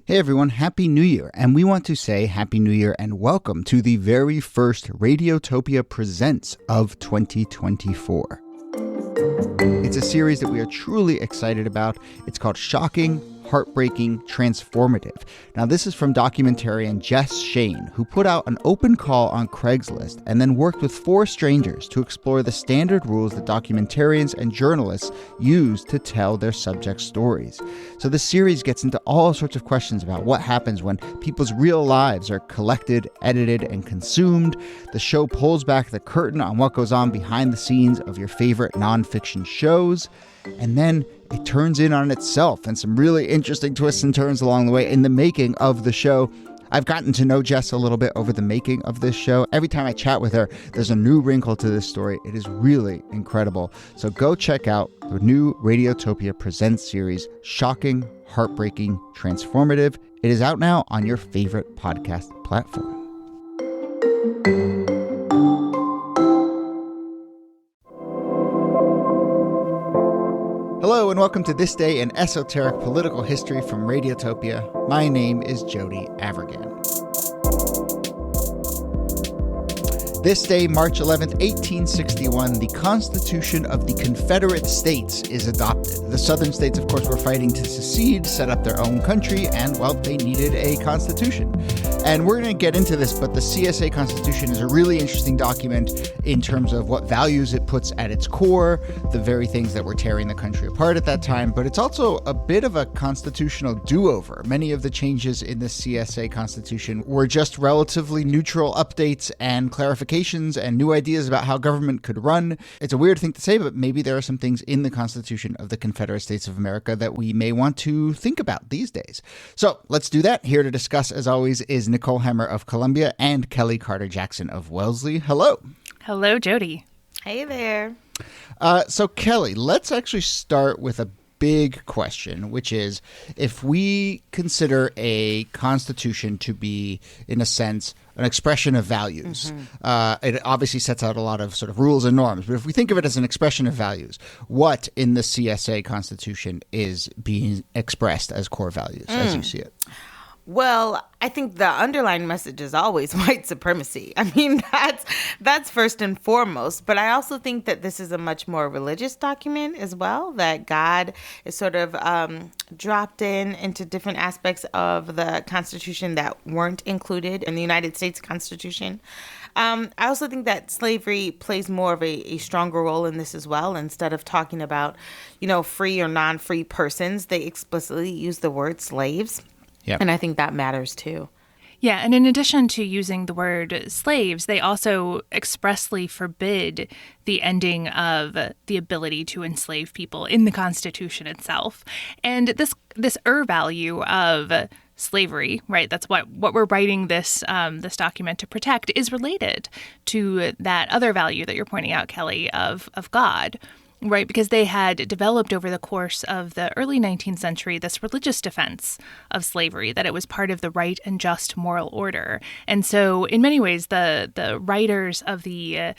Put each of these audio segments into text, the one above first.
Hey everyone, Happy New Year, and we want to say Happy New Year and welcome to the very first Radiotopia Presents of 2024. It's a series that we are truly excited about. It's called Shocking, Heartbreaking, Transformative. Now, this is from documentarian Jess Shane, who put out an open call on Craigslist and then worked with 4 strangers to explore the standard rules that documentarians and journalists use to tell their subject stories. So this series gets into all sorts of questions about what happens when people's real lives are collected, edited, and consumed. The show pulls back the curtain on what goes on behind the scenes of your favorite nonfiction shows. And then it turns in on itself and some really interesting twists and turns along the way in the making of the show. I've gotten to know Jess a little bit over the making of this show. Every time I chat with her, there's a new wrinkle to this story. It is really incredible. So go check out the new Radiotopia Presents series, Shocking, Heartbreaking, Transformative. It is out now on your favorite podcast platform. Hello and welcome to This Day in Esoteric Political History from Radiotopia. My name is Jody Avergan. This day, March 11th, 1861, the Constitution of the Confederate States is adopted. The southern states, of course, were fighting to secede, set up their own country, and, well, they needed a constitution. And we're going to get into this, but the CSA Constitution is a really interesting document in terms of what values it puts at its core, the very things that were tearing the country apart at that time, but it's also a bit of a constitutional do-over. Many of the changes in the CSA Constitution were just relatively neutral updates and clarifications and new ideas about how government could run. It's a weird thing to say, but maybe there are some things in the Constitution of the Confederate States of America that we may want to think about these days. So let's do that. Here to discuss, as always, is Nicole Hammer of Columbia and Kellie Carter-Jackson of Wellesley. Hello. Hello, Jody. Hey there. So Kellie, let's actually start with a big question, which is, if we consider a constitution to be, in a sense, an expression of values, it obviously sets out a lot of sort of rules and norms. But if we think of it as an expression of values, what in the CSA Constitution is being expressed as core values, as you see it? Well, I think the underlying message is always white supremacy. I mean, that's first and foremost. But I also think that this is a much more religious document as well, that God is sort of dropped into different aspects of the Constitution that weren't included in the United States Constitution. I also think that slavery plays more of a stronger role in this as well. Instead of talking about, free or non-free persons, they explicitly use the word slaves. Yep. And I think that matters too. Yeah, and in addition to using the word slaves, they also expressly forbid the ending of the ability to enslave people in the Constitution itself. And this value of slavery, right? That's what we're writing this document to protect, is related to that other value that you're pointing out, Kellie, of God. Right, because they had developed over the course of the early 19th century this religious defense of slavery, that it was part of the right and just moral order. And so in many ways, the writers of the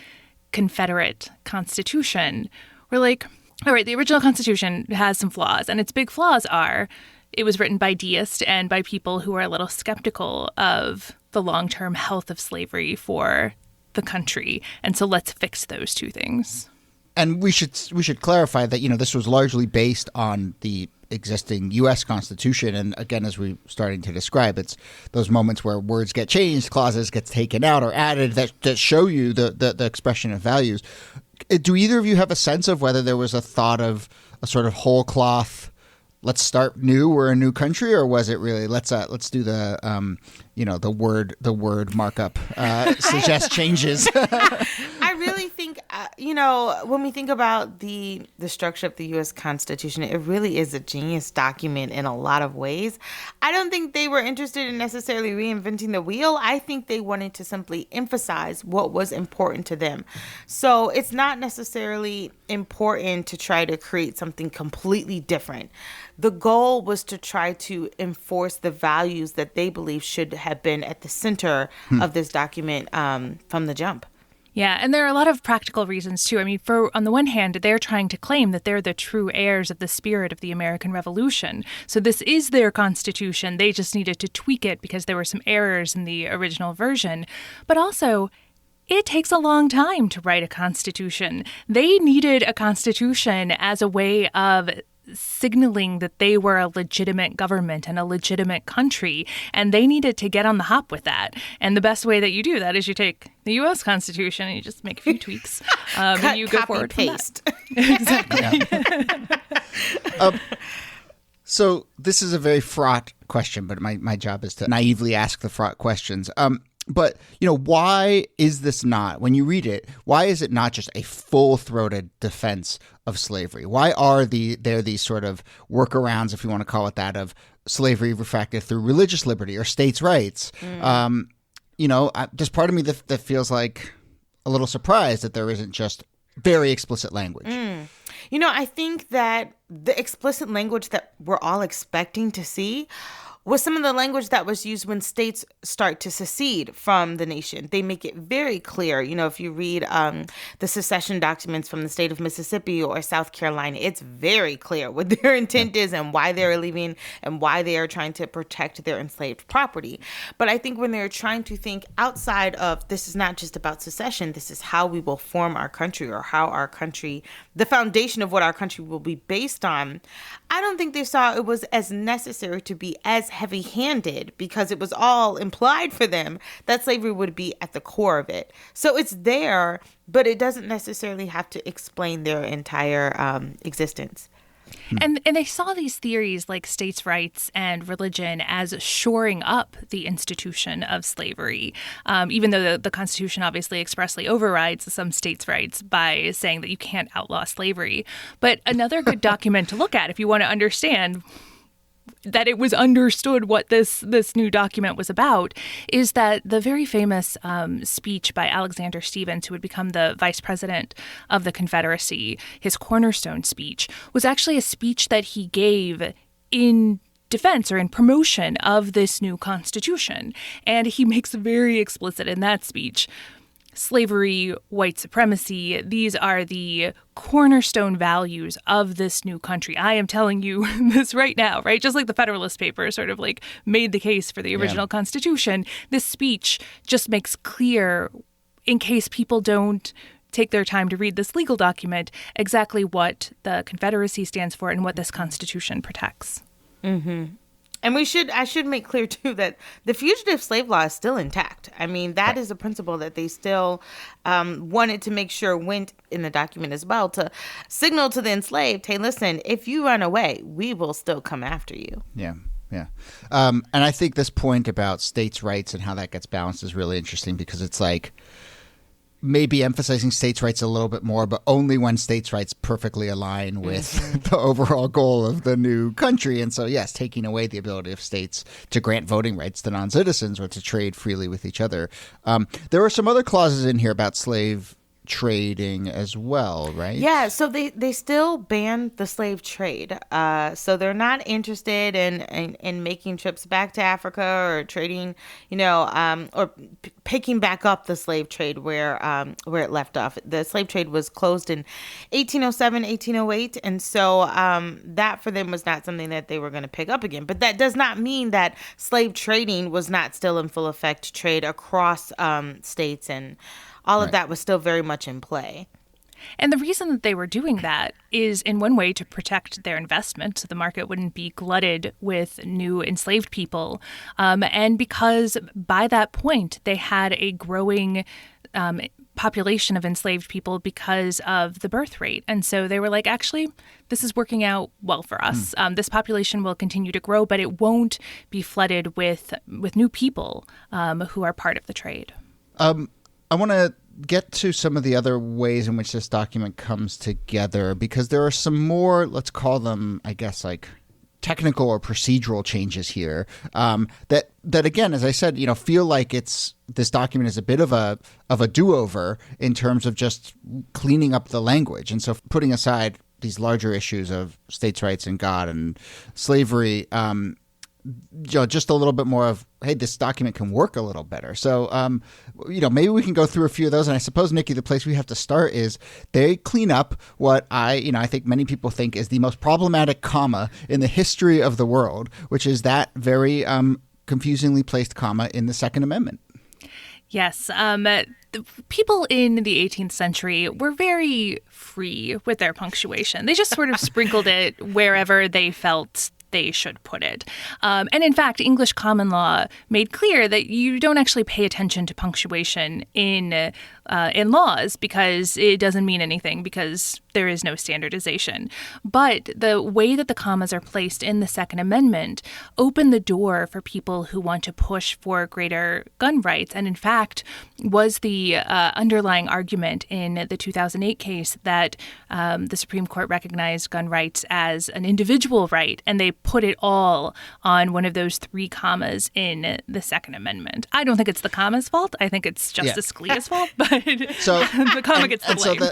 Confederate Constitution were like, all right, the original Constitution has some flaws, and its big flaws are it was written by deists and by people who are a little skeptical of the long-term health of slavery for the country. And so let's fix those two things. And we should clarify that, this was largely based on the existing U.S. Constitution. And again, as we're starting to describe, it's those moments where words get changed, clauses get taken out or added that show you the expression of values. Do either of you have a sense of whether there was a thought of a sort of whole cloth, let's start new, we're a new country, or was it really let's do the the word markup suggest changes? I really think when we think about the structure of the U.S. Constitution, it really is a genius document in a lot of ways. I don't think they were interested in necessarily reinventing the wheel. I think they wanted to simply emphasize what was important to them. So it's not necessarily important to try to create something completely different. The goal was to try to enforce the values that they believe should have been at the center of this document from the jump. Yeah, and there are a lot of practical reasons, too. I mean, on the one hand, they're trying to claim that they're the true heirs of the spirit of the American Revolution. So this is their Constitution. They just needed to tweak it because there were some errors in the original version. But also, it takes a long time to write a Constitution. They needed a Constitution as a way of signaling that they were a legitimate government and a legitimate country, and they needed to get on the hop with that. And the best way that you do that is you take the U.S. Constitution and you just make a few tweaks. And you go forward paste. From that. Exactly. So this is a very fraught question, but my job is to naively ask the fraught questions. But, why is this not, when you read it, why is it not just a full-throated defense of slavery? Why are there these sort of workarounds, if you want to call it that, of slavery refracted through religious liberty or states' rights? There's part of me that feels like a little surprised that there isn't just very explicit language. I think that the explicit language that we're all expecting to see was some of the language that was used when states start to secede from the nation. They make it very clear. If you read the secession documents from the state of Mississippi or South Carolina, it's very clear what their intent is and why they're leaving and why they are trying to protect their enslaved property. But I think when they're trying to think outside of this is not just about secession, this is how we will form our country or how our country, the foundation of what our country will be based on, I don't think they saw it was as necessary to be as heavy-handed because it was all implied for them that slavery would be at the core of it. So it's there, but it doesn't necessarily have to explain their entire existence. And they saw these theories like states' rights and religion as shoring up the institution of slavery, even though the Constitution obviously expressly overrides some states' rights by saying that you can't outlaw slavery. But another good document to look at if you want to understand that it was understood what this new document was about is that the very famous speech by Alexander Stephens, who would become the vice president of the Confederacy, his cornerstone speech, was actually a speech that he gave in defense or in promotion of this new Constitution. And he makes very explicit in that speech, slavery, white supremacy, these are the cornerstone values of this new country. I am telling you this right now, right? Just like the Federalist Papers sort of like made the case for the original Constitution, this speech just makes clear, in case people don't take their time to read this legal document, exactly what the Confederacy stands for and what this Constitution protects. Mm-hmm. And I should make clear, too, that the fugitive slave law is still intact. I mean, that is a principle that they still wanted to make sure went in the document as well to signal to the enslaved, hey, listen, if you run away, we will still come after you. Yeah. And I think this point about states' rights and how that gets balanced is really interesting because it's like maybe emphasizing states' rights a little bit more, but only when states' rights perfectly align with the overall goal of the new country. And so, yes, taking away the ability of states to grant voting rights to non-citizens or to trade freely with each other. There are some other clauses in here about slave trading as well, right? Yeah, so they still ban the slave trade. So they're not interested in making trips back to Africa or trading, or picking back up the slave trade where it left off. The slave trade was closed in 1807, 1808, and so that for them was not something that they were going to pick up again. But that does not mean that slave trading was not still in full effect trade across states, and all of that was still very much in play. And the reason that they were doing that is, in one way, to protect their investment so the market wouldn't be glutted with new enslaved people. And because by that point, they had a growing population of enslaved people because of the birth rate. And so they were like, actually, this is working out well for us. This population will continue to grow, but it won't be flooded with new people who are part of the trade. I want to get to some of the other ways in which this document comes together because there are some more, let's call them, I guess, like technical or procedural changes here that again, as I said, feel like this document is a bit of a do-over in terms of just cleaning up the language. And so putting aside these larger issues of states' rights and God and slavery, just a little bit more of, hey, this document can work a little better. So, maybe we can go through a few of those. And I suppose, Niki, the place we have to start is they clean up what I think many people think is the most problematic comma in the history of the world, which is that very confusingly placed comma in the Second Amendment. Yes. The people in the 18th century were very free with their punctuation. They just sort of sprinkled it wherever they felt they should put it. And in fact, English common law made clear that you don't actually pay attention to punctuation in laws because it doesn't mean anything because there is no standardization. But the way that the commas are placed in the Second Amendment open the door for people who want to push for greater gun rights. And in fact, was the underlying argument in the 2008 case that the Supreme Court recognized gun rights as an individual right, and they put it all on one of those 3 commas in the Second Amendment. I don't think it's the comma's fault. I think it's Justice Scalia's fault, but the comma gets the blame.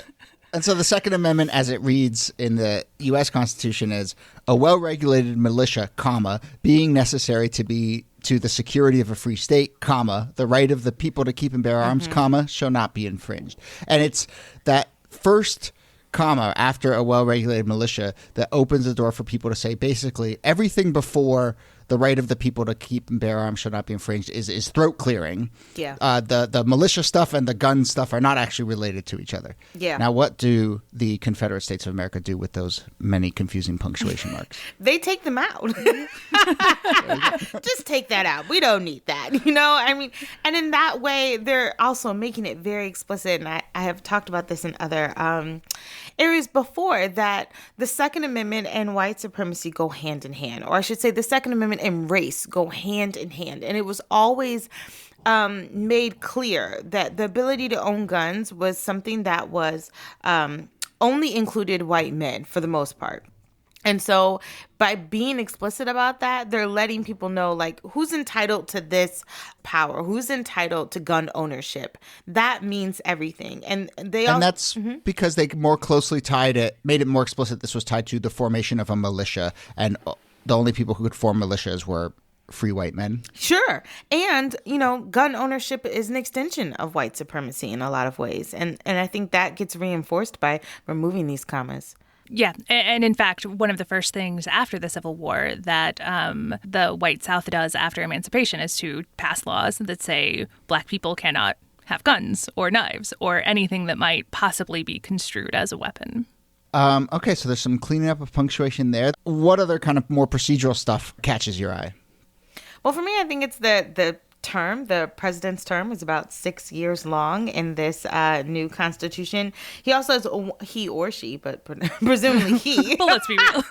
And so the Second Amendment, as it reads in the U.S. Constitution, is a well-regulated militia, comma, being necessary to the security of a free state, comma, the right of the people to keep and bear arms, comma, shall not be infringed. And it's that first comma after a well-regulated militia that opens the door for people to say basically everything before the right of the people to keep and bear arms shall not be infringed is throat clearing. Yeah. The militia stuff and the gun stuff are not actually related to each other. Yeah. Now, what do the Confederate States of America do with those many confusing punctuation marks? They take them out. Just take that out. We don't need that. And in that way, they're also making it very explicit. And I have talked about this in other areas before, that the Second Amendment and white supremacy go hand in hand, or I should say the Second Amendment and race go hand in hand. And it was always made clear that the ability to own guns was something that was only included white men for the most part. And so by being explicit about that, they're letting people know, like, who's entitled to this power, who's entitled to gun ownership. That means everything. And that's because they more closely made it more explicit. This was tied to the formation of a militia, and the only people who could form militias were free white men. Sure. And, gun ownership is an extension of white supremacy in a lot of ways. And I think that gets reinforced by removing these commas. Yeah. And in fact, one of the first things after the Civil War that the white South does after emancipation is to pass laws that say Black people cannot have guns or knives or anything that might possibly be construed as a weapon. Okay, so there's some cleaning up of punctuation there. What other kind of more procedural stuff catches your eye? Well, for me, I think it's the president's term is about 6 years long in this new constitution. He also has he or she, but presumably he. But let's be real.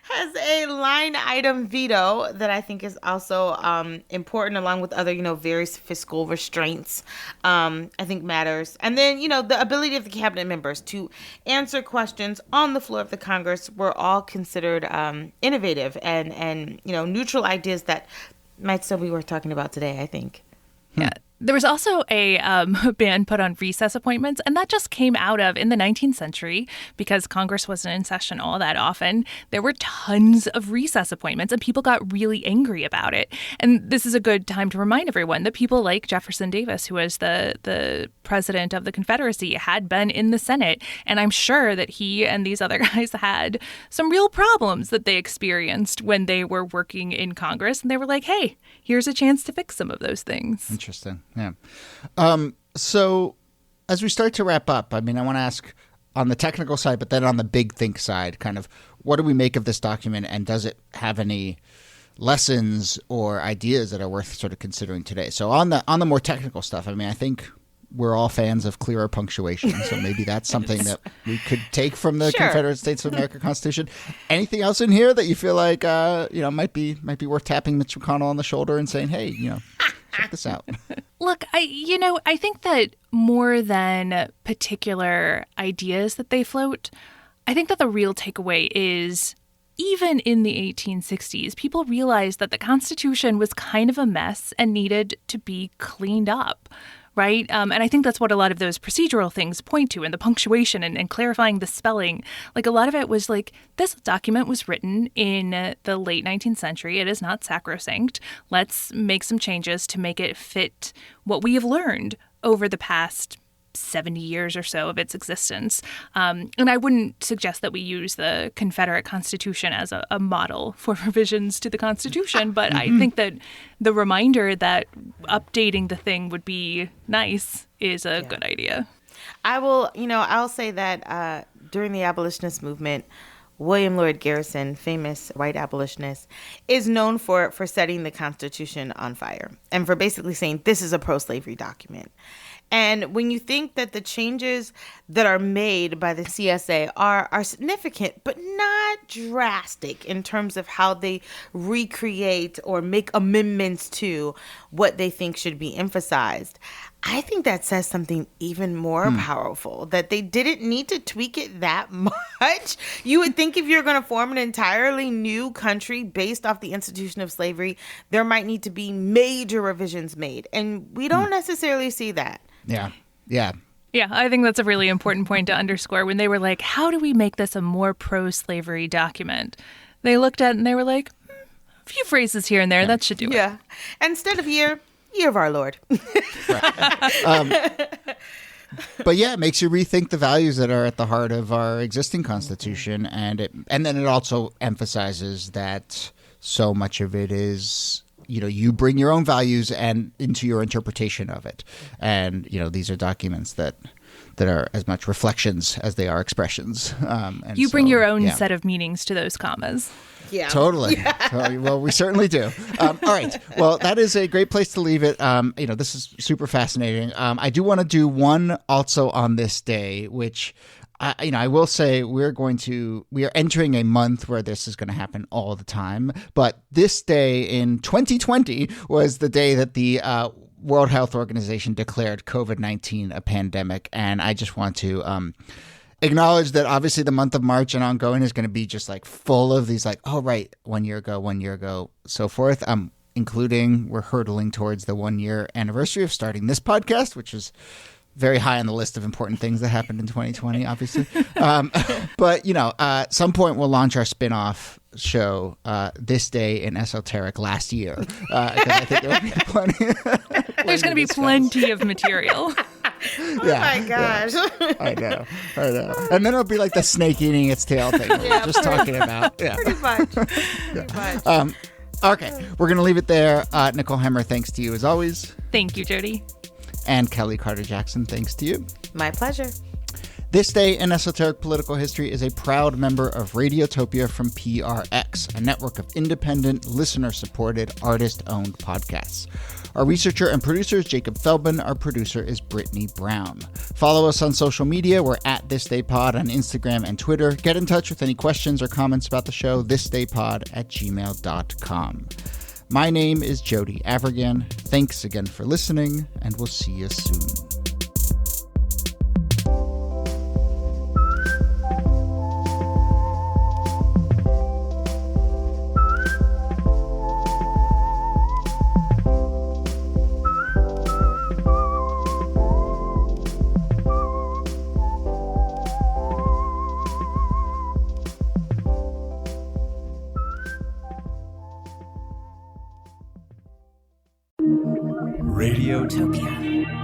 has a line item veto that I think is also important, along with other, various fiscal restraints, I think matters. And then, the ability of the cabinet members to answer questions on the floor of the Congress were all considered innovative and neutral ideas that might still be worth talking about today, I think. Yeah. There was also a ban put on recess appointments, and that just came out of, in the 19th century, because Congress wasn't in session all that often, there were tons of recess appointments, and people got really angry about it. And this is a good time to remind everyone that people like Jefferson Davis, who was the president of the Confederacy, had been in the Senate, and I'm sure that he and these other guys had some real problems that they experienced when they were working in Congress, and they were like, hey, here's a chance to fix some of those things. Interesting. Yeah. So as we start to wrap up, I want to ask on the technical side, but then on the big think side, kind of what do we make of this document, and does it have any lessons or ideas that are worth sort of considering today? So on the more technical stuff, I think we're all fans of clearer punctuation, so maybe that's something that we could take from the Confederate States of America Constitution. Anything else in here that you feel like might be worth tapping Mitch McConnell on the shoulder and saying, hey, check this out? Look, I think that more than particular ideas that they float, I think that the real takeaway is even in the 1860s, people realized that the Constitution was kind of a mess and needed to be cleaned up. right? And I think that's what a lot of those procedural things point to, and the punctuation and clarifying the spelling. Like, a lot of it was like, this document was written in the late 19th century. It is not sacrosanct. Let's make some changes to make it fit what we have learned over the past 70 years or so of its existence. And I wouldn't suggest that we use the Confederate Constitution as a model for revisions to the Constitution, but I think that the reminder that updating the thing would be nice is a good idea. I'll say that during the abolitionist movement, William Lloyd Garrison, famous white abolitionist, is known for setting the Constitution on fire and for basically saying this is a pro-slavery document. And when you think that the changes that are made by the CSA are significant, but not drastic in terms of how they recreate or make amendments to what they think should be emphasized, I think that says something even more powerful, that they didn't need to tweak it that much. You would think if you're going to form an entirely new country based off the institution of slavery, there might need to be major revisions made. And we don't necessarily see that. Yeah. Yeah, I think that's a really important point to underscore. When they were like, how do we make this a more pro-slavery document? They looked at it and they were like, a few phrases here and there, that should do it. Yeah. Instead of year of our Lord. But yeah, it makes you rethink the values that are at the heart of our existing Constitution. And then it also emphasizes that so much of it is, you bring your own values and into your interpretation of it. And, these are documents that are as much reflections as they are expressions. And you bring your own set of meanings to those commas. Yeah. Totally. Well, we certainly do. All right. Well, that is a great place to leave it. This is super fascinating. I do want to do one also on this day, which I will say we are entering a month where this is going to happen all the time. But this day in 2020 was the day that the World Health Organization declared COVID-19 a pandemic. And I just want to acknowledge that obviously the month of March and ongoing is going to be just like full of these 1 year ago, so forth. Including we're hurtling towards the 1 year anniversary of starting this podcast, which is very high on the list of important things that happened in 2020, obviously. But, at some point we'll launch our spin-off show, This Day in Esoteric Last Year. Because I think there will be plenty. There's going to be plenty of material. Oh my gosh. Yeah. I know. And then it'll be like the snake eating its tail thing we were just talking about. Yeah. Pretty much. Okay, we're going to leave it there. Nicole Hemmer, thanks to you as always. Thank you, Jody. And Kellie Carter-Jackson, thanks to you. My pleasure. This Day in Esoteric Political History is a proud member of Radiotopia from PRX, a network of independent, listener-supported, artist-owned podcasts. Our researcher and producer is Jacob Feldman. Our producer is Brittany Brown. Follow us on social media. We're at This Day Pod on Instagram and Twitter. Get in touch with any questions or comments about the show, thisdaypod@gmail.com. My name is Jody Avirgan. Thanks again for listening, and we'll see you soon. Radiotopia.